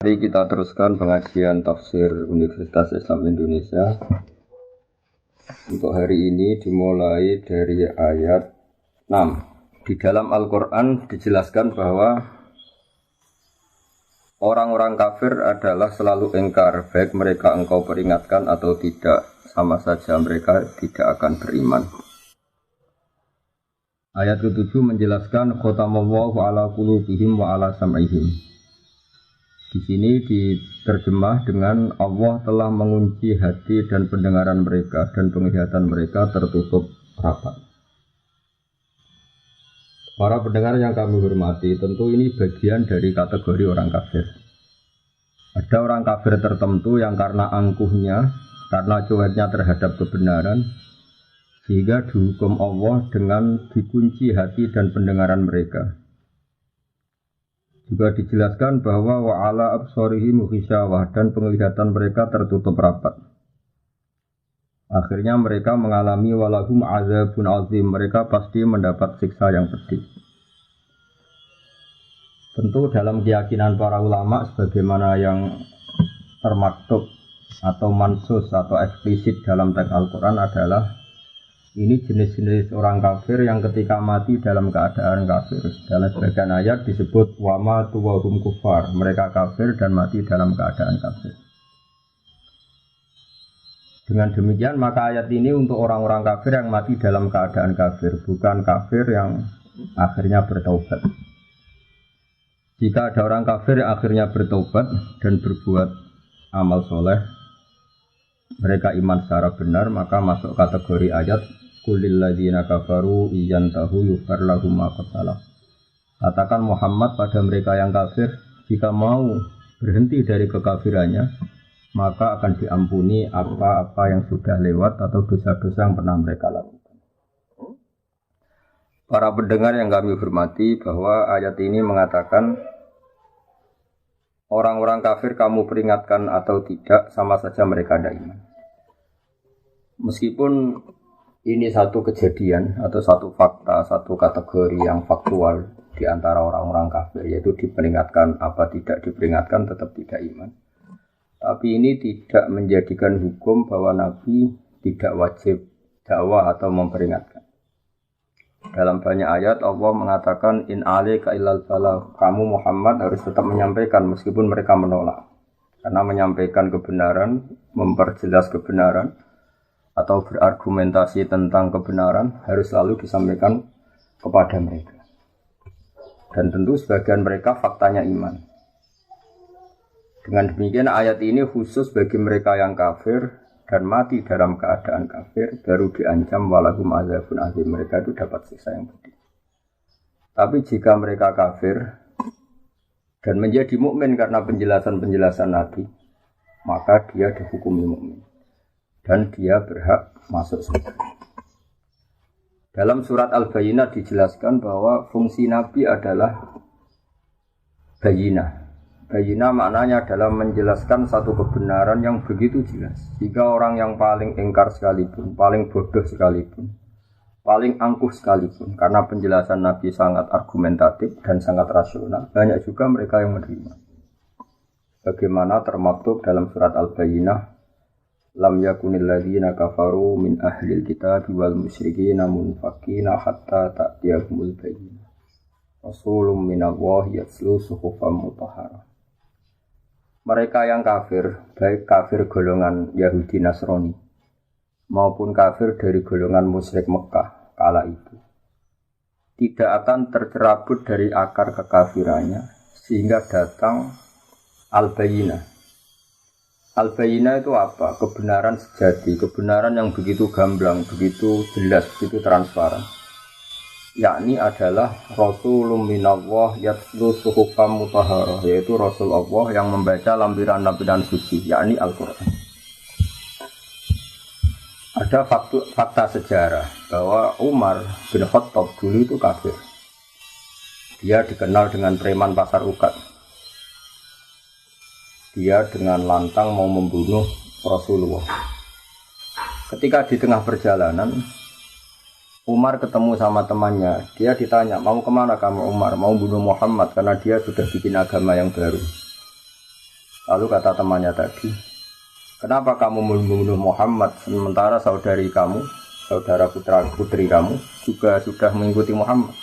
Mari kita teruskan pengajian tafsir Universitas Islam Indonesia. Untuk hari ini dimulai dari ayat 6. Di dalam Al-Quran dijelaskan bahwa orang-orang kafir adalah selalu ingkar, baik mereka engkau peringatkan atau tidak, sama saja mereka tidak akan beriman. Ayat ke-7 menjelaskan khotamallahu ala qulubihim wa ala sam'ihim. Di sini diterjemah dengan Allah telah mengunci hati dan pendengaran mereka dan penglihatan mereka tertutup rapat. Para pendengar yang kami hormati, tentu ini bagian dari kategori orang kafir. Ada orang kafir tertentu yang karena angkuhnya, karena cueknya terhadap kebenaran, sehingga dihukum Allah dengan dikunci hati dan pendengaran mereka. Juga dijelaskan bahwa wa'ala absorihim ghisyawah dan penglihatan mereka tertutup rapat. Akhirnya mereka mengalami walahum azabun azim, mereka pasti mendapat siksa yang pedih. Tentu dalam keyakinan para ulama sebagaimana yang termaktub atau mansus atau eksplisit dalam teks Al-Quran adalah ini jenis-jenis orang kafir yang ketika mati dalam keadaan kafir. Dalam sebagian ayat disebut wama tuwahum kufar, mereka kafir dan mati dalam keadaan kafir. Dengan demikian maka ayat ini untuk orang-orang kafir yang mati dalam keadaan kafir, bukan kafir yang akhirnya bertaubat. Jika ada orang kafir yang akhirnya bertaubat dan berbuat amal soleh, mereka iman secara benar, maka masuk kategori ayat Qulil ladzina kafaru iyantahu yughfar lahum ma qad salaf. Katakan Muhammad pada mereka yang kafir, jika mau berhenti dari kekafirannya, maka akan diampuni apa-apa yang sudah lewat atau dosa-dosa yang pernah mereka lakukan. Para pendengar yang kami hormati, bahwa ayat ini mengatakan orang-orang kafir kamu peringatkan atau tidak, sama saja mereka ada iman. Meskipun ini satu kejadian atau satu fakta, satu kategori yang faktual di antara orang-orang kafir, yaitu diperingatkan apa tidak diperingatkan tetap tidak iman. Tapi ini tidak menjadikan hukum bahwa Nabi tidak wajib dakwah atau memperingatkan. Dalam banyak ayat Allah mengatakan in alaika illal balagh, kamu Muhammad harus tetap menyampaikan meskipun mereka menolak. Karena menyampaikan kebenaran, memperjelas kebenaran atau berargumentasi tentang kebenaran harus selalu disampaikan kepada mereka. Dan tentu sebagian mereka faktanya iman. Dengan demikian ayat ini khusus bagi mereka yang kafir dan mati dalam keadaan kafir, baru diancam walahum azabun azim, mereka itu dapat siksa yang pedih. Tapi jika mereka kafir dan menjadi mukmin karena penjelasan-penjelasan Nabi, maka dia dihukumi mukmin dan dia berhak masuk surga. Dalam surat Al-Bayyinah dijelaskan bahwa fungsi Nabi adalah bayyinah. Bayyinah maknanya adalah menjelaskan satu kebenaran yang begitu jelas, sehingga orang yang paling ingkar sekalipun, paling bodoh sekalipun, paling angkuh sekalipun, karena penjelasan Nabi sangat argumentatif dan sangat rasional, banyak juga mereka yang menerima. Bagaimana termaktub dalam surat Al-Bayyinah, lam yakunil ladzina kafaru min ahlil kitab wal musyrikin munfakina hatta ta'tiyahumul bayyinah rasulun minallahi yatslu suhufan mutahharah. Mereka yang kafir, baik kafir golongan Yahudi Nasrani maupun kafir dari golongan musyrik Mekah kala itu, tidak akan tercerabut dari akar kekafirannya sehingga datang al-bayyinah. Al-Bayyinah itu apa? Kebenaran sejati, kebenaran yang begitu gamblang, begitu jelas, begitu transparan. Yakni adalah Rasulun minallah yatlu suhufam mutahharah, yaitu Rasul Allah yang membaca lampiran-lampiran suci, yakni Al-Quran. Ada fakta sejarah bahwa Umar bin Khattab dulu itu kafir. Dia dikenal dengan preman pasar ukat. Dia dengan lantang mau membunuh Rasulullah. Ketika di tengah perjalanan, Umar ketemu sama temannya. Dia ditanya, mau kemana kamu Umar? Mau bunuh Muhammad karena dia sudah bikin agama yang baru. Lalu kata temannya tadi, kenapa kamu membunuh Muhammad sementara saudari kamu, saudara putra putri kamu juga sudah mengikuti Muhammad?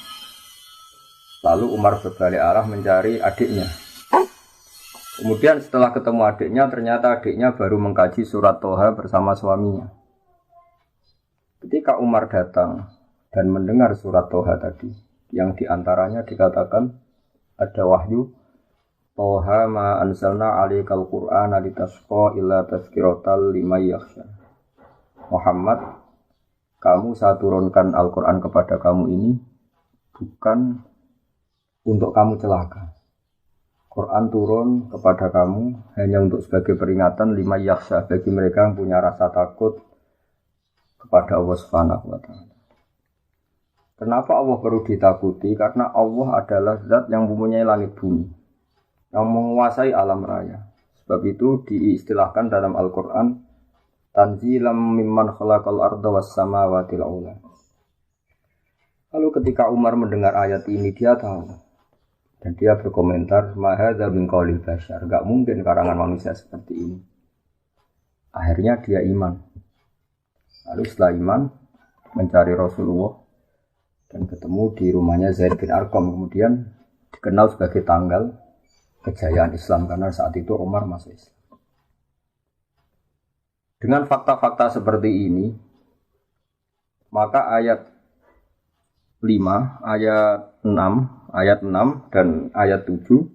Lalu Umar berbalik arah mencari adiknya. Kemudian setelah ketemu adiknya, ternyata adiknya baru mengkaji surat Toha bersama suaminya. Ketika Umar datang dan mendengar surat Toha tadi, yang diantaranya dikatakan ada wahyu, Toha ma anzalna alaikal Qur'ana litasqa illa tazkiratal liman yakhsha. Muhammad, kamu saya turunkan Al-Quran kepada kamu ini bukan untuk kamu celaka. Quran turun kepada kamu hanya untuk sebagai peringatan liman yakhsha, bagi mereka yang punya rasa takut kepada Allah Subhanahu wa taala. Kenapa Allah perlu ditakuti? Karena Allah adalah zat yang mempunyai langit bumi, yang menguasai alam raya. Sebab itu diistilahkan dalam Al-Quran tanzilam mimman khalaqal arda was samawati al-ula. Lalu ketika Umar mendengar ayat ini, dia tahu dan dia berkomentar, ma hadza min qaulil bashar, enggak mungkin karangan manusia seperti ini. Akhirnya dia iman. Lalu setelah iman mencari Rasulullah dan ketemu di rumahnya Zaid bin Arqam, kemudian dikenal sebagai tanggal kejayaan Islam karena saat itu Umar masuk Islam. Dengan fakta-fakta seperti ini, maka ayat 5, ayat 6 dan ayat 7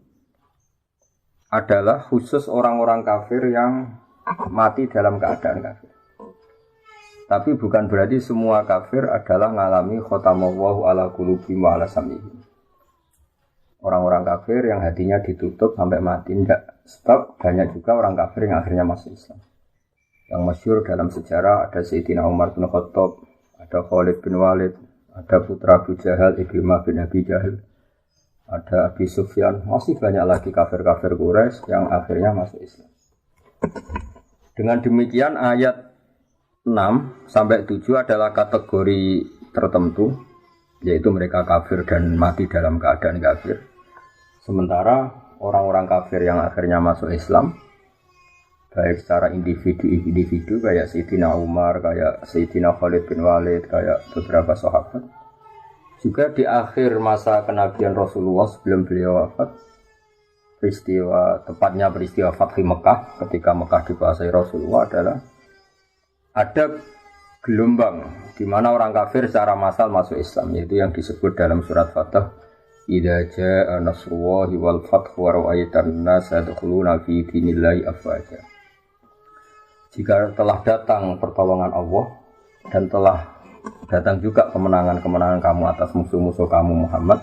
adalah khusus orang-orang kafir yang mati dalam keadaan kafir. Tapi bukan berarti semua kafir adalah ngalami khotamallahu ala qulubihim wa ala sam'ihim. Orang-orang kafir yang hatinya ditutup sampai mati, enggak. Sebab banyak juga orang kafir yang akhirnya masuk Islam. Yang masyhur dalam sejarah ada Sayyidina Umar bin Khattab, ada Khalid bin Walid, ada putra Abu Jahal, Ikrimah bin Abi Jahal, ada Abi Sufyan, masih banyak lagi kafir-kafir Quraisy yang akhirnya masuk Islam. Dengan demikian ayat 6 sampai 7 adalah kategori tertentu, yaitu mereka kafir dan mati dalam keadaan kafir. Sementara orang-orang kafir yang akhirnya masuk Islam, baik secara individu kayak Sayyidina Umar, kayak Sayyidina Khalid bin Walid, kayak beberapa sahabat, juga di akhir masa kenabian Rasulullah sebelum beliau wafat, tepatnya peristiwa Fathi Mekah, ketika Mekah dikuasai Rasulullah, adalah ada gelombang di mana orang kafir secara massal masuk Islam, yaitu yang disebut dalam surat Fatah, idza jaa nasrullahi wal fathu wa ra'aitan nasa yadkhuluna fi dinillahi afwaja. Jika telah datang pertolongan Allah dan telah datang juga kemenangan-kemenangan kamu atas musuh-musuh kamu Muhammad,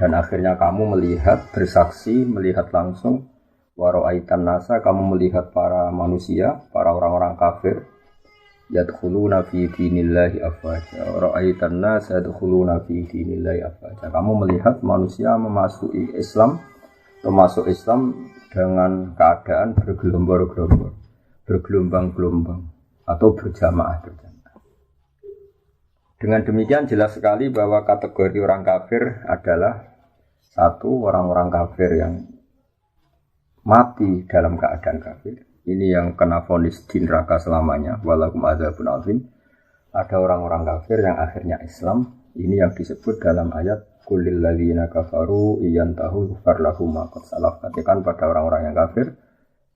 dan akhirnya kamu melihat, bersaksi, melihat langsung, wa ra'aitan nasa, kamu melihat para manusia, para orang-orang kafir, yadkhuluna fi dinillahi afwaja. Ra'aitan nas yadkhuluna fi dinillahi afwaja. Kamu melihat manusia memasuki Islam, termasuk Islam dengan keadaan bergelombang-gelombang atau berjamaah-berjamaah. Dengan demikian jelas sekali bahwa kategori orang kafir adalah satu, orang-orang kafir yang mati dalam keadaan kafir. Ini yang kena vonis di neraka selamanya, walakum adzabun azim. Ada orang-orang kafir yang akhirnya Islam. Ini yang disebut dalam ayat qulil ladzina kafaru iyantahu yughfar lahum ma qad salaf. Katakan pada orang-orang yang kafir,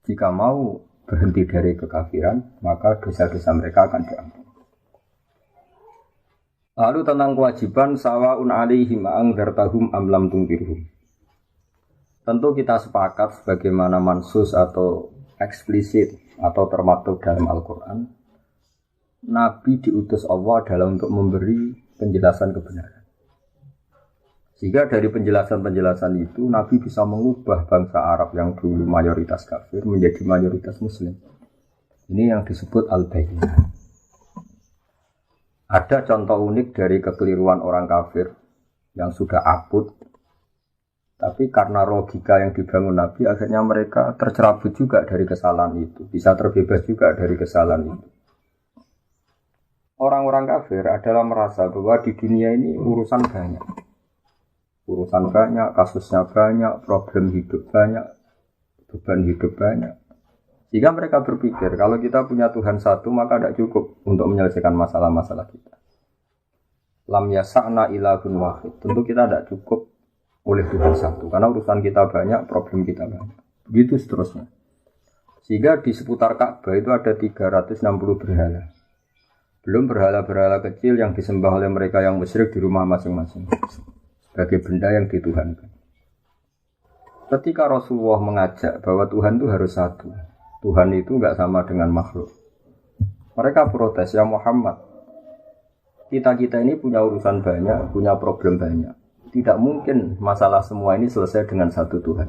jika mau berhenti dari kekafiran, maka dosa-dosa mereka akan diampuni. Lalu tentang kewajiban sawaun alaihim a'angdartahum am lam tungdirhum. Tentu kita sepakat sebagaimana mansus atau eksplisit atau termaktub dalam Al-Quran, Nabi diutus Allah adalah untuk memberi penjelasan kebenaran. Sehingga dari penjelasan-penjelasan itu Nabi bisa mengubah bangsa Arab yang dulu mayoritas kafir menjadi mayoritas Muslim. Ini yang disebut Al-Bayyinah. Ada contoh unik dari kekeliruan orang kafir yang sudah akut, tapi karena logika yang dibangun Nabi, akhirnya mereka tercerabut juga dari kesalahan itu, bisa terbebas juga dari kesalahan itu. Orang-orang kafir adalah merasa bahwa di dunia ini urusan banyak, kasusnya banyak, problem hidup banyak, beban hidup banyak. Sehingga mereka berpikir kalau kita punya Tuhan satu maka tidak cukup untuk menyelesaikan masalah-masalah kita. Lam yasa'na ilahun wahid. Tentu kita tidak cukup oleh Tuhan satu karena urusan kita banyak, problem kita banyak. Begitu seterusnya. Sehingga di seputar Ka'bah itu ada 360 berhala. Belum berhala-berhala kecil yang disembah oleh mereka yang musyrik di rumah masing-masing sebagai benda yang dituhankan. Ketika Rasulullah mengajak bahwa Tuhan itu harus satu, Tuhan itu enggak sama dengan makhluk. Mereka protes, ya Muhammad, kita ini punya urusan banyak, punya problem banyak. Tidak mungkin masalah semua ini selesai dengan satu Tuhan.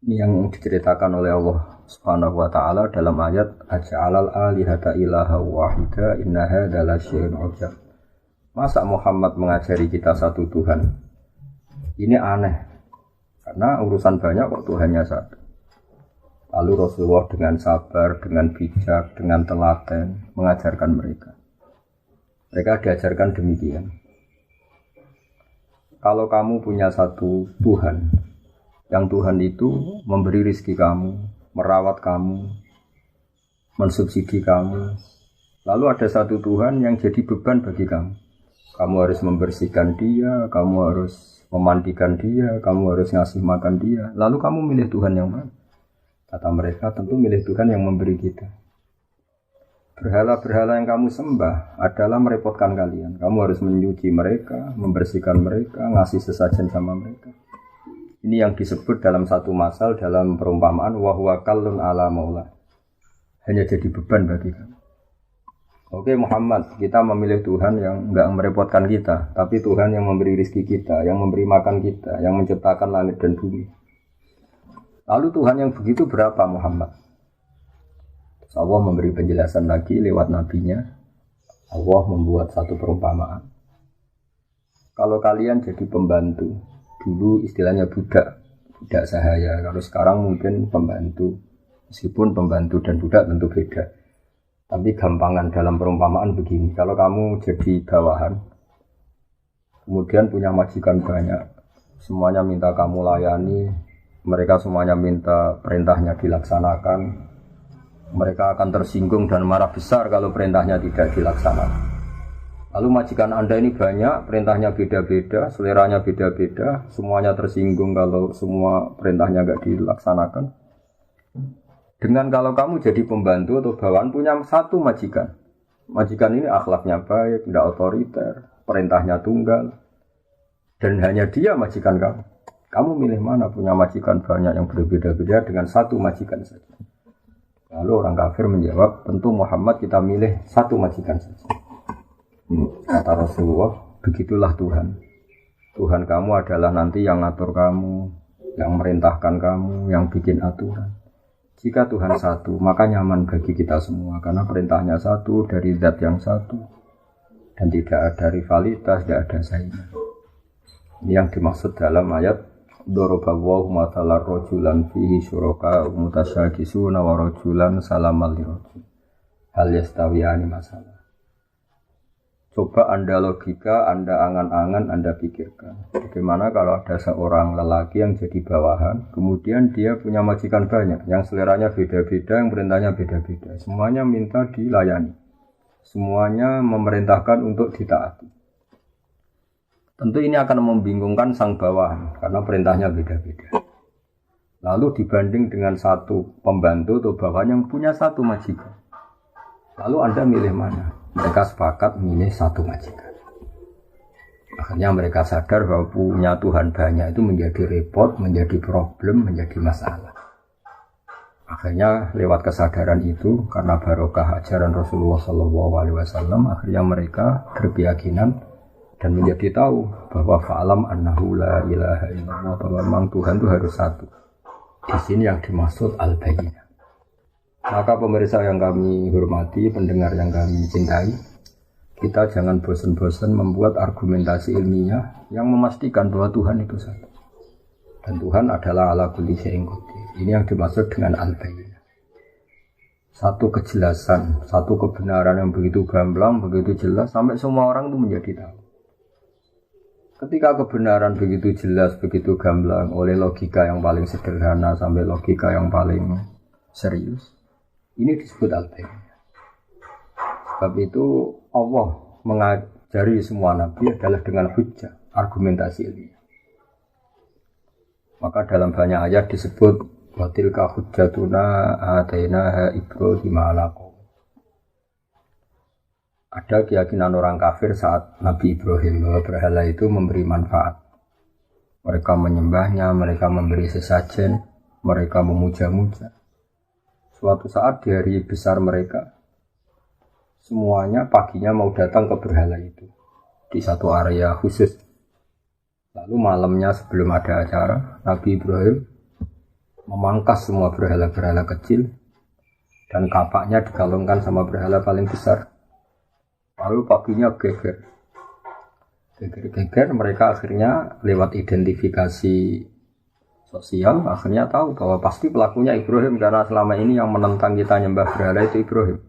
Ini yang diceritakan oleh Allah Subhanahu wa taala dalam ayat aj'alal alihata ilaha wahida inna hadza lasyai'un 'ujab. Masa Muhammad mengajari kita satu Tuhan? Ini aneh. Karena urusan banyak kok Tuhannya satu. Lalu Rasulullah dengan sabar, dengan bijak, dengan telaten mengajarkan mereka. Mereka diajarkan demikian. Kalau kamu punya satu Tuhan, yang Tuhan itu memberi rezeki kamu, merawat kamu, mensubsidi kamu. Lalu ada satu Tuhan yang jadi beban bagi kamu. Kamu harus membersihkan dia, kamu harus memandikan dia, kamu harus ngasih makan dia. Lalu kamu milih Tuhan yang mana? Kata mereka, tentu milih Tuhan yang memberi kita. Berhala-berhala yang kamu sembah adalah merepotkan kalian. Kamu harus menyuci mereka, membersihkan mereka, ngasih sesajen sama mereka. Ini yang disebut dalam satu masal, dalam perumpamaan, wa huwa kallun ala maula. Hanya jadi beban bagi kamu. Oke Muhammad, kita memilih Tuhan yang enggak merepotkan kita, tapi Tuhan yang memberi rezeki kita, yang memberi makan kita, yang menciptakan langit dan bumi. Lalu Tuhan yang begitu berapa Muhammad? Allah memberi penjelasan lagi lewat nabinya. Allah membuat satu perumpamaan. Kalau kalian jadi pembantu, dulu istilahnya budak sahaya. Kalau sekarang mungkin pembantu. Meskipun pembantu dan budak tentu beda. Tapi gampangan dalam perumpamaan begini. Kalau kamu jadi bawahan, kemudian punya majikan banyak, semuanya minta kamu layani, mereka semuanya minta perintahnya dilaksanakan. Mereka akan tersinggung dan marah besar kalau perintahnya tidak dilaksanakan. Lalu majikan Anda ini banyak, perintahnya beda-beda, seleranya beda-beda, semuanya tersinggung kalau semua perintahnya tidak dilaksanakan. Dengan kalau kamu jadi pembantu atau bawahan punya satu majikan. Majikan ini akhlaknya baik, tidak otoriter, perintahnya tunggal. Dan hanya dia majikan kamu. Kamu milih mana punya majikan banyak yang berbeda-beda dengan satu majikan saja? Lalu orang kafir menjawab, tentu Muhammad kita milih satu majikan saja. Kata Rasulullah, begitulah Tuhan. Tuhan kamu adalah nanti yang ngatur kamu, yang merintahkan kamu, yang bikin aturan. Jika Tuhan satu, maka nyaman bagi kita semua. Karena perintahnya satu, dari zat yang satu. Dan tidak ada rivalitas, tidak ada saingan. Ini yang dimaksud dalam ayat Dorobawahu matalar rojulan fihi syuraka mutasyakisuna wa rojulan salamal lirojul hal yastawiyani masalah. Coba Anda logika, Anda angan-angan, Anda pikirkan bagaimana kalau ada seorang lelaki yang jadi bawahan, kemudian dia punya majikan banyak yang seleranya beda-beda, yang perintahnya beda-beda, semuanya minta dilayani, semuanya memerintahkan untuk ditaati. Tentu ini akan membingungkan sang bawahan karena perintahnya beda-beda. Lalu dibanding dengan satu pembantu atau bawahan yang punya satu majikan. Lalu Anda milih mana? Mereka sepakat milih satu majikan. Akhirnya mereka sadar bahwa punya Tuhan banyak itu menjadi repot, menjadi problem, menjadi masalah. Akhirnya lewat kesadaran itu karena barokah ajaran Rasulullah SAW, akhirnya mereka berkeyakinan dan menjadi tahu bahwa fa'alam annahu la ilaha illallah, bahwa memang Tuhan itu harus satu. Di sini yang dimaksud al-bayyinah. Maka pemirsa yang kami hormati, pendengar yang kami cintai, kita jangan bosan-bosan membuat argumentasi ilmiah yang memastikan bahwa Tuhan itu satu. Dan Tuhan adalah ala kulli syai'in qadir. Ini yang dimaksud dengan al-bayyinah. Satu kejelasan, satu kebenaran yang begitu gamblang, begitu jelas, sampai semua orang itu menjadi tahu. Ketika kebenaran begitu jelas, begitu gamblang oleh logika yang paling sederhana sampai logika yang paling serius, ini disebut al-bayyinah. Sebab itu Allah mengajari semua nabi adalah dengan hujjah, argumentasi ilmiah. Maka dalam banyak ayat disebut wa tilka hujjatuna atainaha Ibrahim ala qaum. Ada keyakinan orang kafir saat Nabi Ibrahim bahwa berhala itu memberi manfaat. Mereka menyembahnya, mereka memberi sesajen, mereka memuja-muja. Suatu saat di hari besar mereka, semuanya paginya mau datang ke berhala itu di satu area khusus. Lalu malamnya sebelum ada acara, Nabi Ibrahim memangkas semua berhala-berhala kecil dan kapaknya digalungkan sama berhala paling besar. Lalu paginya geger, mereka akhirnya lewat identifikasi sosial akhirnya tahu bahwa pasti pelakunya Ibrahim karena selama ini yang menentang kita nyembah berhala itu Ibrahim.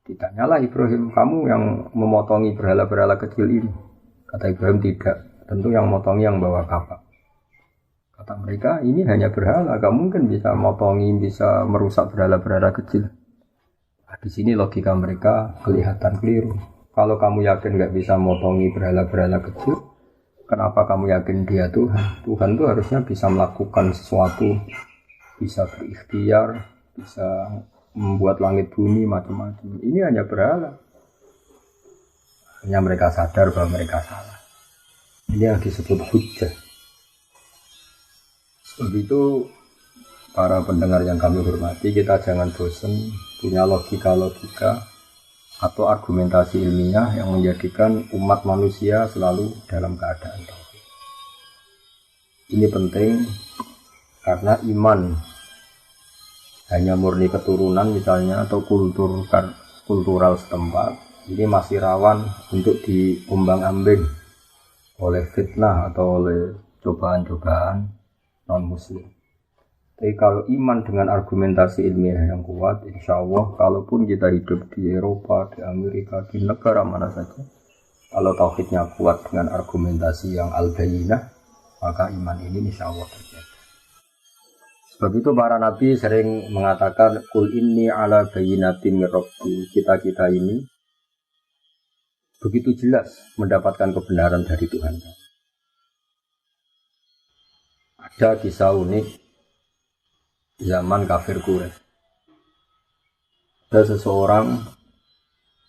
Ditanyalah Ibrahim, kamu yang memotongi berhala-berhala kecil ini? Kata Ibrahim, tidak, tentu yang motongi yang bawa kapak. Kata mereka, ini hanya berhala, gak mungkin bisa motongi, bisa merusak berhala-berhala kecil. Nah, di sini logika mereka kelihatan keliru. Kalau kamu yakin gak bisa motongi berhala-berhala kecil, kenapa kamu yakin dia Tuhan? Tuhan itu harusnya bisa melakukan sesuatu, bisa berikhtiar, bisa membuat langit bumi macam-macam. Ini hanya berhala. Hanya mereka sadar bahwa mereka salah. Ini yang disebut hujjah. Sebab itu para pendengar yang kami hormati, kita jangan bosan punya logika-logika atau argumentasi ilmiah yang menjadikan umat manusia selalu dalam keadaan tauhid. Ini penting karena iman hanya murni keturunan misalnya atau kultural setempat ini masih rawan untuk diombang-ambing oleh fitnah atau oleh cobaan-cobaan non-muslim. Tapi kalau iman dengan argumentasi ilmiah yang kuat, insya Allah kalaupun kita hidup di Eropa, di Amerika, di negara mana saja, kalau tauhidnya kuat dengan argumentasi yang al-bayyinah, maka iman ini insya Allah terjaga. Sebab itu para nabi sering mengatakan kul inni ala bayyinatin min rabbi. Kita ini begitu jelas mendapatkan kebenaran dari Tuhan. Ada kisah unik zaman kafir Quraisy. Ada seseorang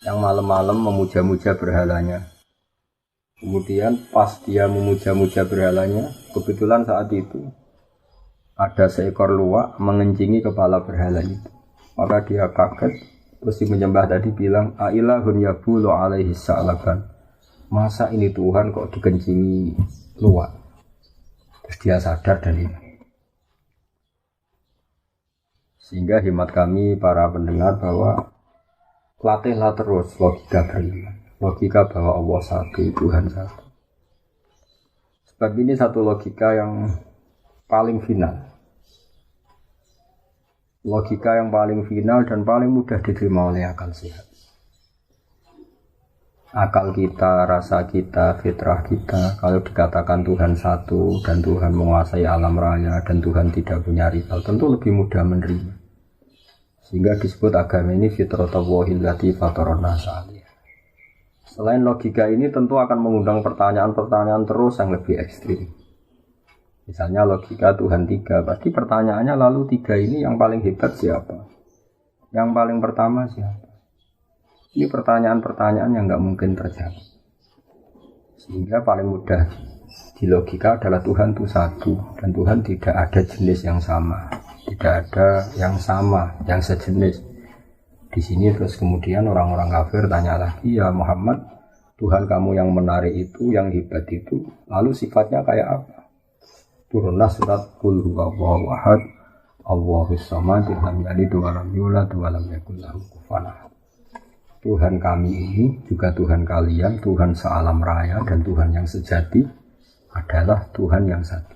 yang malam-malam memuja-muja berhalanya. Kemudian pas dia memuja-muja berhalanya, kebetulan saat itu ada seekor luwak mengencingi kepala berhala itu. Maka dia kaget, terus si menyembah tadi bilang, "Ailahun yabulu alaihi sa'laban." Masa ini Tuhan kok dikencingi luwak? Terus dia sadar dan ini. Sehingga hemat kami para pendengar bahwa latihlah terus logika beriman. Logika bahwa Allah satu, Tuhan satu. Sebab ini satu logika yang paling final. Logika yang paling final dan paling mudah diterima oleh akal sehat. Akal kita, rasa kita, fitrah kita, kalau dikatakan Tuhan satu dan Tuhan menguasai alam raya dan Tuhan tidak punya rival, tentu lebih mudah menerima. Sehingga disebut agama ini fitratallahi allati fataran nasa 'alaiha. Selain logika ini tentu akan mengundang pertanyaan-pertanyaan terus yang lebih ekstrim. Misalnya logika Tuhan tiga, pasti pertanyaannya lalu tiga ini yang paling hebat siapa? Yang paling pertama siapa? Ini pertanyaan-pertanyaan yang nggak mungkin terjawab. Sehingga paling mudah di logika adalah Tuhan itu satu dan Tuhan tidak ada jenis yang sama, tidak ada yang sama, yang sejenis. Di sini terus kemudian orang-orang kafir tanya lagi, ya Muhammad, Tuhan kamu yang menarik itu, yang hebat itu, lalu sifatnya kayak apa? Turunlah surat Qul huwallahu ahad, Allahus samad, lam yalid wa lam yulad wa lam yakul lahu kufuwan ahad. Tuhan kami ini juga Tuhan kalian, Tuhan sealam raya dan Tuhan yang sejati adalah Tuhan yang satu.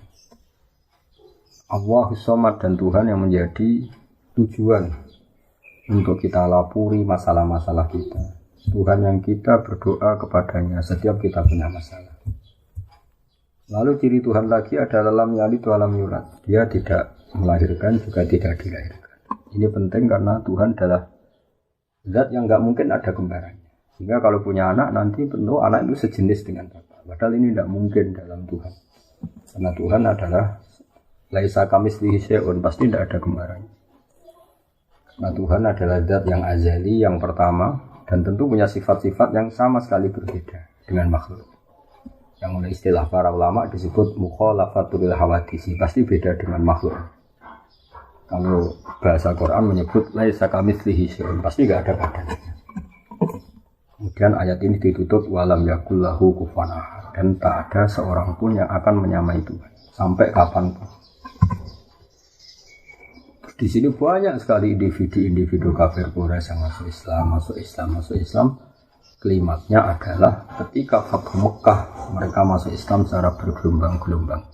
Allahus samad dan Tuhan yang menjadi tujuan untuk kita lapuri masalah-masalah kita. Tuhan yang kita berdoa kepadanya setiap kita punya masalah. Lalu ciri Tuhan lagi adalah lam yalid wa lam yulad. Dia tidak melahirkan juga tidak dilahirkan. Ini penting karena Tuhan adalah zat yang enggak mungkin ada kembarannya. Sehingga kalau punya anak nanti tentu anak itu sejenis dengan bapak. Padahal ini tidak mungkin dalam Tuhan. Karena Tuhan adalah laisa kamitslihi syai'un, pasti tidak ada kembarannya. Karena Tuhan adalah zat yang azali, yang pertama, dan tentu punya sifat-sifat yang sama sekali berbeda dengan makhluk. Yang oleh istilah para ulama disebut mukhalafatul hawadisi, pasti beda dengan makhluk. Kalau bahasa Quran menyebut laisa kamitslihi syai'un, pasti tidak ada badannya. Kemudian ayat ini ditutup walam yakul lahu kufuwan ahad, dan tak ada seorang pun yang akan menyamai Tuhan sampai kapanpun. Di sini banyak sekali individu kafir Quraisy yang masuk Islam. Klimaknya adalah ketika Fathu Mekah mereka masuk Islam secara bergelombang-gelombang.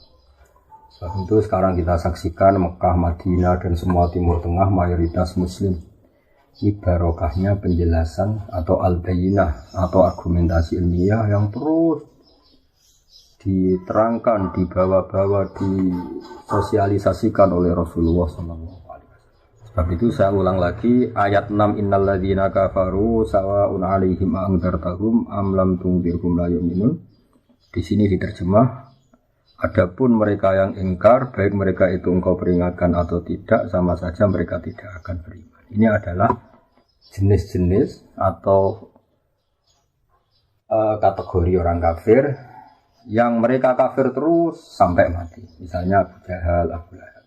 Sebab itu sekarang kita saksikan Mekah, Madinah dan semua Timur Tengah mayoritas Muslim. Ini barokahnya penjelasan atau al-bayyinah atau argumentasi ilmiah yang terus diterangkan, dibawa-bawa, disosialisasikan oleh Rasulullah SAW. Sebab itu saya ulang lagi ayat 6 innalladzina kafaru sawa'un 'alaihim a'andzartahum am lam tunzirhum la yu'minun. Di sini diterjemah adapun mereka yang ingkar baik mereka itu engkau peringatkan atau tidak sama saja mereka tidak akan beriman. Ini adalah jenis-jenis atau kategori orang kafir yang mereka kafir terus sampai mati. Misalnya Abu Jahal, Abu Lahab.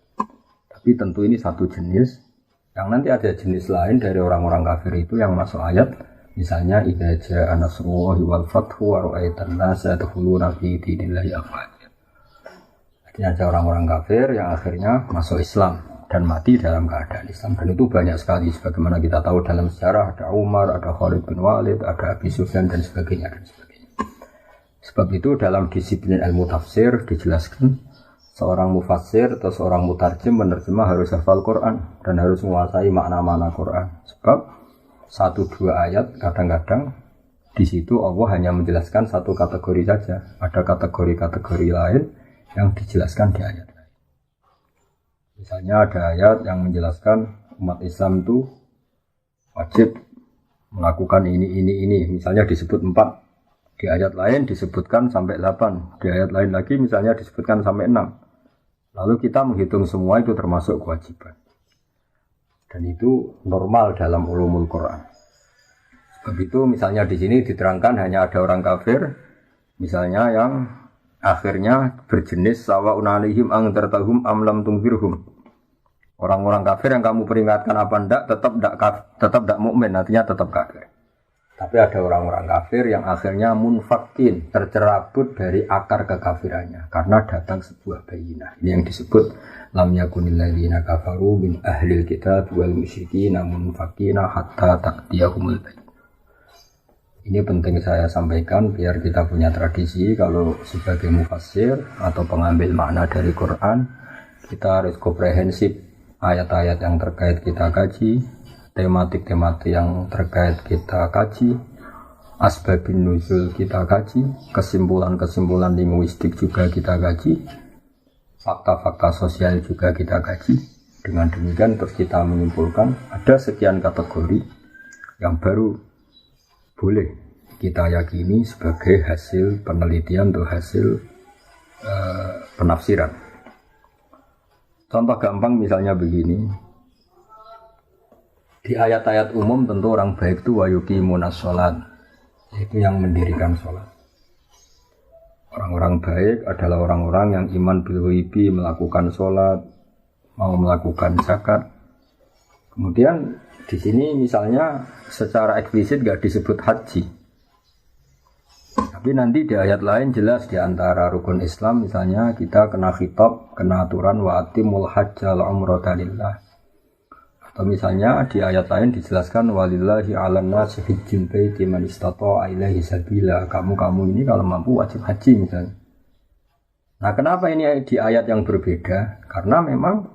Tapi tentu ini satu jenis. Yang nanti ada jenis lain dari orang-orang kafir itu yang masuk ayat. Misalnya idza jaa nasrullahi wal fathu wa ra'aitan nasa yadkhuluna fi dinillahi afwaja. Artinya ada orang-orang kafir yang akhirnya masuk Islam dan mati dalam keadaan Islam. Dan itu banyak sekali sebagaimana kita tahu dalam sejarah ada Umar, ada Khalid bin Walid, ada Abi Sufyan dan sebagainya dan sebagainya. Sebab itu dalam disiplin ilmu tafsir dijelaskan seorang mufassir atau seorang mutarjim menerjemah harus hafal Quran dan harus menguasai makna-makna Quran. Sebab 1-2 ayat kadang-kadang di situ Allah hanya menjelaskan satu kategori saja. Ada kategori-kategori lain yang dijelaskan di ayat lain. Misalnya ada ayat yang menjelaskan umat Islam itu wajib melakukan ini. Misalnya disebut 4. Di ayat lain disebutkan sampai 8. Di ayat lain lagi misalnya disebutkan sampai 6. Lalu kita menghitung semua itu termasuk kewajiban. Dan itu normal dalam ulumul Quran. Sebab itu misalnya di sini diterangkan hanya ada orang kafir, misalnya yang akhirnya berjenis sawa'un 'alaihim andzartahum am lam tunzirhum. Orang-orang kafir yang kamu peringatkan apa enggak tetap enggak mukmin, artinya tetap kafir. Tapi ada orang-orang kafir yang akhirnya munfakin, tercerabut dari akar kekafirannya karena datang sebuah bayyinah. Ini yang disebut lam yakunil ladzina kafaru min ahlil kitab wal musyrikin munfakina hatta ta'tiyahumul bayyinah. Ini penting saya sampaikan biar kita punya tradisi kalau sebagai mufassir atau pengambil makna dari Quran kita harus komprehensif ayat-ayat yang terkait kita kaji, tematik-tematik yang terkait kita kaji, asbabun nuzul kita kaji, kesimpulan-kesimpulan linguistik juga kita kaji, fakta-fakta sosial juga kita kaji. Dengan demikian terus kita menyimpulkan ada sekian kategori yang baru boleh kita yakini sebagai hasil penelitian atau hasil penafsiran. Contoh gampang misalnya begini. Di ayat-ayat umum tentu orang baik itu wa yuqimunas shalat, yaitu yang mendirikan sholat. Orang-orang baik adalah orang-orang yang iman bil ghaibi, melakukan sholat, mau melakukan zakat. Kemudian di sini misalnya secara eksplisit enggak disebut haji. Tapi nanti di ayat lain jelas di antara rukun Islam misalnya kita kena khitab, kena aturan wa atimul hajjal umrata lillah. Atau misalnya di ayat lain dijelaskan walillahi 'alan nasi hajjul baiti man istata'a ilaihi sabila. Kamu ini kalau mampu wajib haji misalnya. Nah, kenapa ini di ayat yang berbeda? Karena memang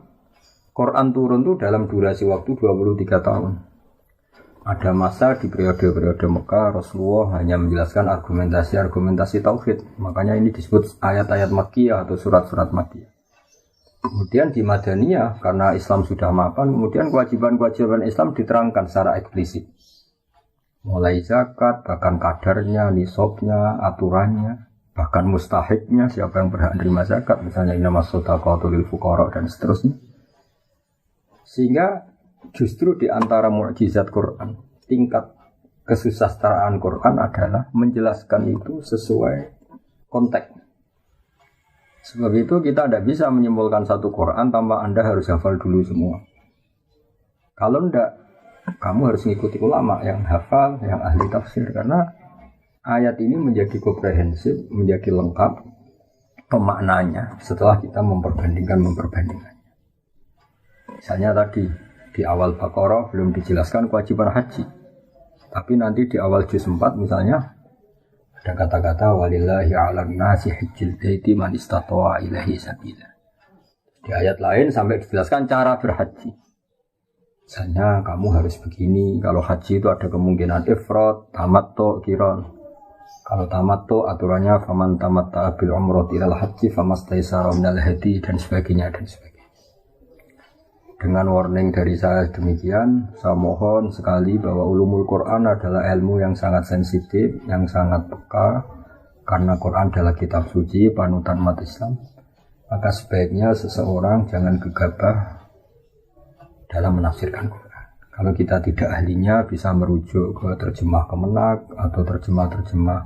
Quran turun itu dalam durasi waktu 23 tahun. Ada masa di periode-periode Mekah Rasulullah hanya menjelaskan argumentasi tauhid. Makanya ini disebut ayat-ayat Makkiyah atau surat-surat Makkiyah. Kemudian di Madaniyah karena Islam sudah mapan, kemudian kewajiban-kewajiban Islam diterangkan secara eksplisit. Mulai zakat, bahkan kadarnya, nisabnya, aturannya, bahkan mustahiknya, siapa yang berhak menerima zakat, misalnya innamas shadaqatu lil fuqara dan seterusnya. Sehingga justru di antara mukjizat Quran, tingkat kesusastraan Quran adalah menjelaskan itu sesuai konteks. Sebab itu kita tidak bisa menyimpulkan satu Quran tanpa Anda harus hafal dulu semua. Kalau tidak, kamu harus mengikuti ulama yang hafal, yang ahli tafsir. Karena ayat ini menjadi komprehensif, menjadi lengkap pemaknanya setelah kita memperbandingkannya. Misalnya tadi, di awal Baqarah belum dijelaskan kewajiban haji. Tapi nanti di awal juz 4 misalnya ada kata-kata walillahi 'alan nasi hajjil baiti man istata'a ilaihi sabila. Di ayat lain sampai dijelaskan cara berhaji. Misalnya kamu harus begini, kalau haji itu ada kemungkinan ifrad, tamattu, qiran. Kalau tamattu aturannya faman tamatta'a bil umrati ilal haji famastaysara minal hadi dan sebagainya dan sebagainya. Dengan warning dari saya demikian, saya mohon sekali bahwa ulumul Quran adalah ilmu yang sangat sensitif, yang sangat peka, karena Quran adalah kitab suci, panutan umat Islam. Maka sebaiknya seseorang jangan gegabah dalam menafsirkan Quran. Kalau kita tidak ahlinya, bisa merujuk ke terjemah Kemenak atau terjemah-terjemah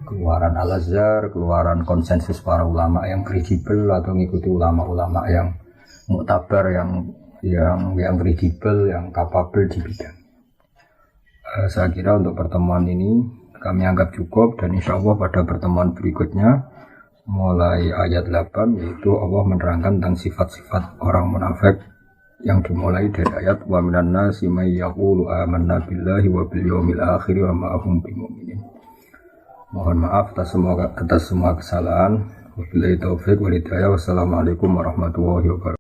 keluaran Al-Azhar, keluaran konsensus para ulama yang kredibel atau mengikuti ulama-ulama yang muktabar, yang kredibel, yang kapabel di bidang. Saya kira untuk pertemuan ini kami anggap cukup dan insya Allah pada pertemuan berikutnya mulai ayat 8 yaitu Allah menerangkan tentang sifat-sifat orang munafik yang dimulai dari ayat wa minan nasi may yaqulu amanna billahi wa bil yaumil akhir wa ma hum bimumin. Mohon maaf atas semua kesalahan. Wabillahi taufiq wal hidayah. Wassalamualaikum warahmatullahi wabarakatuh.